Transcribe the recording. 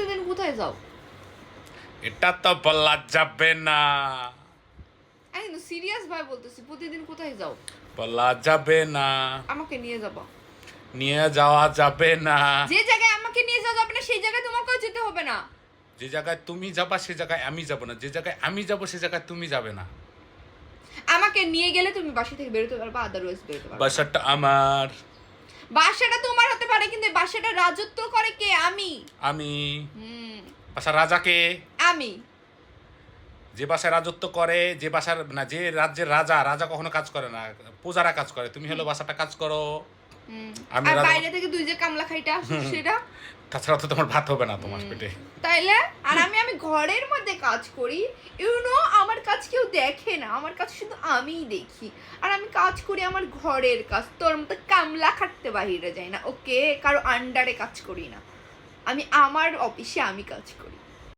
প্রতিদিন কোথায় যাও? এটা তো বলা যাবে না। আমি কিন্তু সিরিয়াস ভাবে বলতেছি, প্রতিদিন কোথায় যাও? বলা যাবে না। আমাকে নিয়ে যাবা। নিয়ে যাওয়া যাবে না। যে জায়গায় আমাকে নিয়ে যাওয়া যাবে না সেই জায়গায় তোমাকেও যেতে হবে না। যে জায়গায় তুমি যাবা সে জায়গায় আমি যাব না, যে জায়গায় আমি যাব সে জায়গায় তুমি যাবে না। আমাকে নিয়ে গেলে তুমি বাসা থেকে বেরোতে পারবা, আদারওয়াইজ বেরোতে পারবা না। বাসাটা আমার। বাসাটা তোমার হতে পারে কিন্তু এই বাসাটা রাজত্ব করে কে? আমি। আমি। হুম, বাসার রাজাকে। আমি। যে বাসায় রাজত্ব করে, যে বাসার না, যে রাজ্যের রাজা, রাজা কখনো কাজ করে না, প্রজারা কাজ করে। তুমি হলো বাসাটা কাজ করো। আমি আর রাজা। বাইরে থেকে তুই যে কামলা খাইটা আসিস সেটা তাছাড়া তো তোমার ভাত হবে না তোমার পেটে। তাইলে আর আমি ঘরের মধ্যে কাজ করি, আমার কাজ কেউ দেখে না, আমার কাজ শুধু আমিই দেখি। আর আমি কাজ করি আমার ঘরের কাজ, তোর মতো কামলা খাটতে বাহিরে যাই না, ওকে? কারো আন্ডারে কাজ করি না, আমি আমার অফিসে আমি কাজ করি।